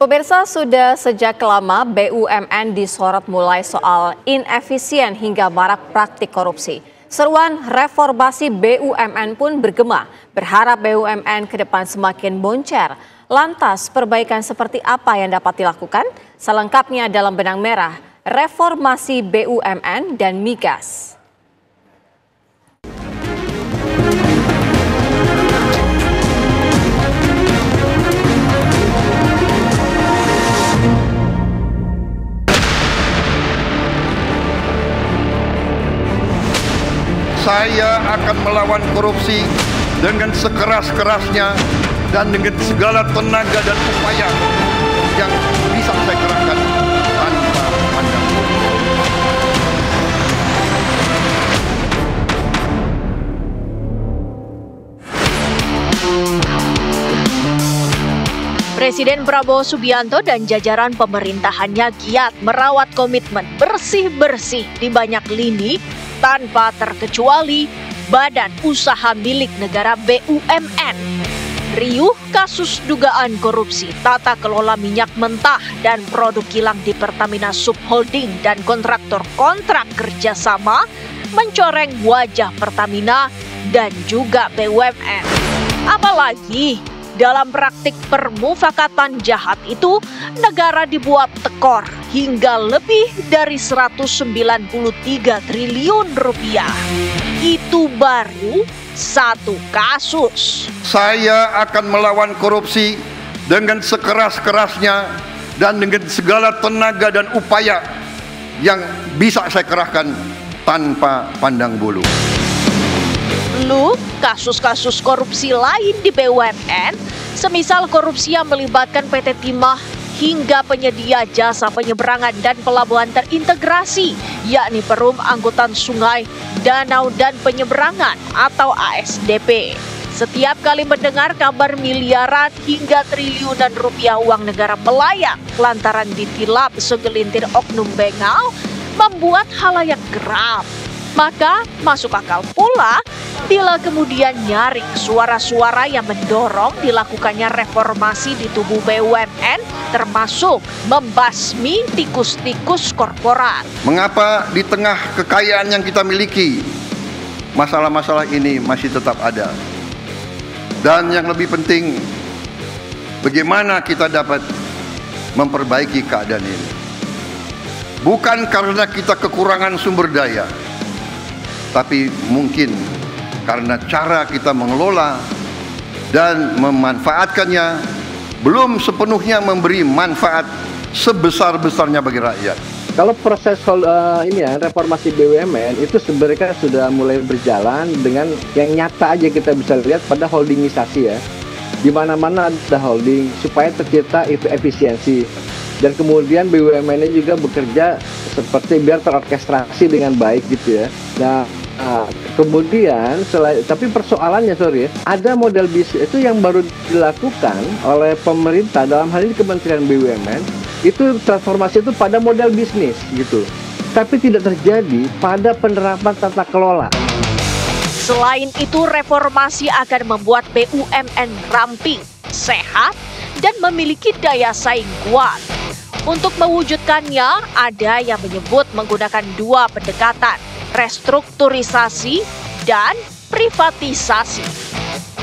Pemirsa, sudah sejak lama BUMN disorot mulai soal inefisien hingga marak praktik korupsi. Seruan reformasi BUMN pun bergema, berharap BUMN ke depan semakin moncer. Lantas, perbaikan seperti apa yang dapat dilakukan? Selengkapnya dalam Benang Merah, Reformasi BUMN dan Migas. Saya akan melawan korupsi dengan sekeras-kerasnya dan dengan segala tenaga dan upaya yang bisa saya kerahkan tanpa pandang bulu. Presiden Prabowo Subianto dan jajaran pemerintahannya giat merawat komitmen bersih-bersih di banyak lini tanpa terkecuali badan usaha milik negara BUMN. Riuh kasus dugaan korupsi tata kelola minyak mentah dan produk kilang di Pertamina Subholding dan kontraktor-kontrak kerjasama mencoreng wajah Pertamina dan juga BUMN. Apalagi dalam praktik permufakatan jahat itu, negara dibuat tekor hingga lebih dari 193 triliun rupiah. Itu baru satu kasus. Saya akan melawan korupsi dengan sekeras-kerasnya dan dengan segala tenaga dan upaya yang bisa saya kerahkan tanpa pandang bulu. Kasus-kasus korupsi lain di BUMN, semisal korupsi yang melibatkan PT Timah hingga penyedia jasa penyeberangan dan pelabuhan terintegrasi, yakni Perum Angkutan Sungai, Danau dan Penyeberangan atau ASDP. Setiap kali mendengar kabar miliaran hingga triliunan rupiah uang negara melayang lantaran ditilap segelintir oknum bengal, membuat halayak geram. Maka masuk akal pula bila kemudian nyaring suara-suara yang mendorong dilakukannya reformasi di tubuh BUMN, termasuk membasmi tikus-tikus korporat. Mengapa di tengah kekayaan yang kita miliki, masalah-masalah ini masih tetap ada? Dan yang lebih penting, bagaimana kita dapat memperbaiki keadaan ini? Bukan karena kita kekurangan sumber daya, tapi mungkin karena cara kita mengelola dan memanfaatkannya belum sepenuhnya memberi manfaat sebesar-besarnya bagi rakyat. Kalau proses reformasi BUMN itu sebenarnya sudah mulai berjalan dengan yang nyata aja kita bisa lihat pada holdingisasi ya. Di mana-mana ada holding supaya tercipta itu efisiensi. Dan kemudian BUMN-nya juga bekerja seperti biar terorkestrasi dengan baik gitu ya. Nah, kemudian tapi persoalannya ada model bisnis itu yang baru dilakukan oleh pemerintah dalam hal ini Kementerian BUMN, itu transformasi itu pada model bisnis gitu, tapi tidak terjadi pada penerapan tata kelola. Selain itu, reformasi akan membuat BUMN ramping, sehat, dan memiliki daya saing kuat. Untuk mewujudkannya, ada yang menyebut menggunakan dua pendekatan, restrukturisasi dan privatisasi.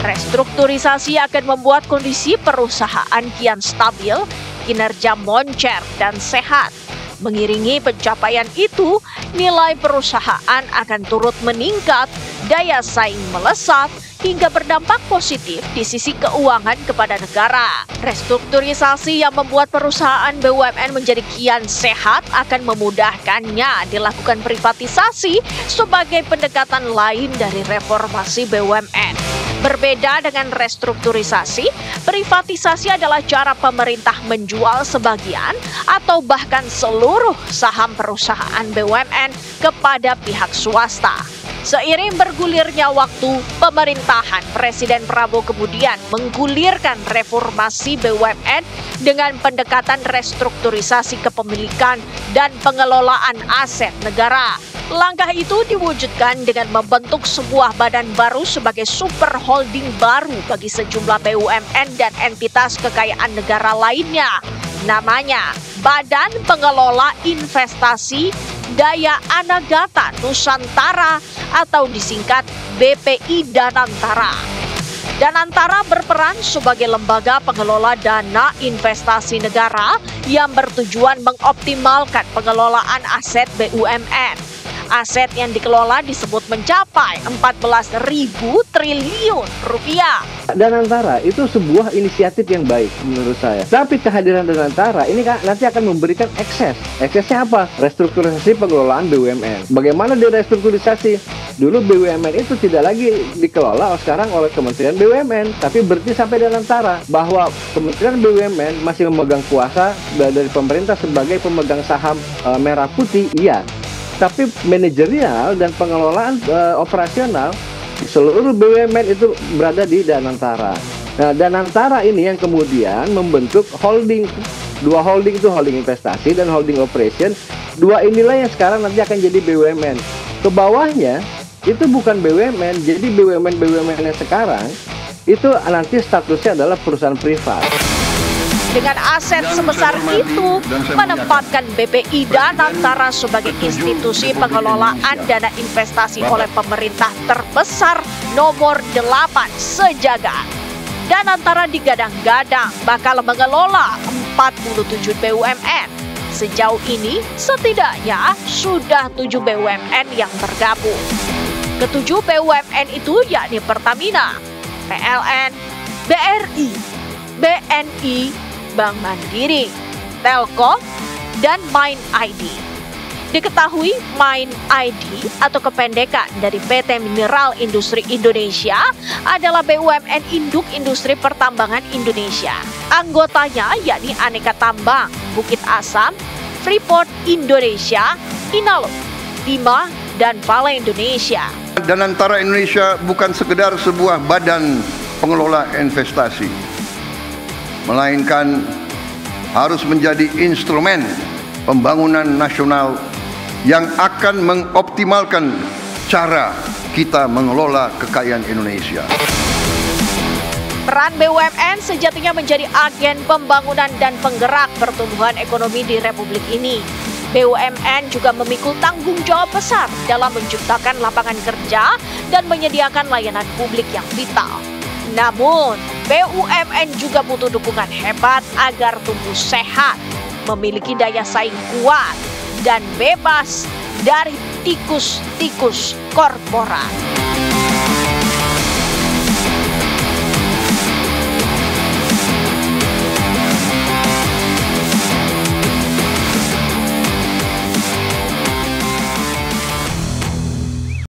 Restrukturisasi akan membuat kondisi perusahaan kian stabil, kinerja moncer dan sehat. Mengiringi pencapaian itu, nilai perusahaan akan turut meningkat, daya saing melesat, hingga berdampak positif di sisi keuangan kepada negara. Restrukturisasi yang membuat perusahaan BUMN menjadi kian sehat akan memudahkannya dilakukan privatisasi sebagai pendekatan lain dari reformasi BUMN. Berbeda dengan restrukturisasi, privatisasi adalah cara pemerintah menjual sebagian atau bahkan seluruh saham perusahaan BUMN kepada pihak swasta. Seiring bergulirnya waktu, pemerintahan Presiden Prabowo kemudian menggulirkan reformasi BUMN dengan pendekatan restrukturisasi kepemilikan dan pengelolaan aset negara. Langkah itu diwujudkan dengan membentuk sebuah badan baru sebagai super holding baru bagi sejumlah BUMN dan entitas kekayaan negara lainnya. Namanya Badan Pengelola Investasi Daya Anagata Nusantara atau disingkat BPI Danantara. Danantara berperan sebagai lembaga pengelola dana investasi negara yang bertujuan mengoptimalkan pengelolaan aset BUMN. Aset yang dikelola disebut mencapai 14.000 triliun rupiah. Danantara itu sebuah inisiatif yang baik menurut saya. Tapi kehadiran Danantara ini kan nanti akan memberikan ekses. Eksesnya apa? Restrukturisasi pengelolaan BUMN. Bagaimana direstrukturisasi? Dulu BUMN itu tidak lagi dikelola sekarang oleh Kementerian BUMN, tapi berhenti sampai Danantara. Bahwa Kementerian BUMN masih memegang kuasa dari pemerintah sebagai pemegang saham merah putih, iya. Tapi manajerial dan pengelolaan operasional seluruh BUMN itu berada di Danantara. Nah, Danantara ini yang kemudian membentuk holding. Dua holding itu holding investasi dan holding operation. Dua inilah yang sekarang nanti akan jadi BUMN. Ke bawahnya itu bukan BUMN, jadi BUMN yang sekarang itu nanti statusnya adalah perusahaan privat. Dengan aset sebesar itu, menempatkan BPI Danantara sebagai institusi pengelolaan dana investasi oleh pemerintah terbesar nomor 8 sejagat. Danantara digadang-gadang bakal mengelola 47 BUMN. Sejauh ini, setidaknya sudah 7 BUMN yang bergabung. Ketujuh BUMN itu yakni Pertamina, PLN, BRI, BNI, Bank Mandiri, Telkom, dan Mind ID. Diketahui Mind ID atau kependekan dari PT Mineral Industri Indonesia adalah BUMN induk industri pertambangan Indonesia. Anggotanya yakni Aneka Tambang, Bukit Asam, Freeport Indonesia, Inalum, Bima, dan Vale Indonesia. Danantara Indonesia bukan sekedar sebuah badan pengelola investasi, melainkan harus menjadi instrumen pembangunan nasional yang akan mengoptimalkan cara kita mengelola kekayaan Indonesia. Peran BUMN sejatinya menjadi agen pembangunan dan penggerak pertumbuhan ekonomi di Republik ini. BUMN juga memikul tanggung jawab besar dalam menciptakan lapangan kerja dan menyediakan layanan publik yang vital. Namun, BUMN juga butuh dukungan hebat agar tumbuh sehat, memiliki daya saing kuat, dan bebas dari tikus-tikus korporat.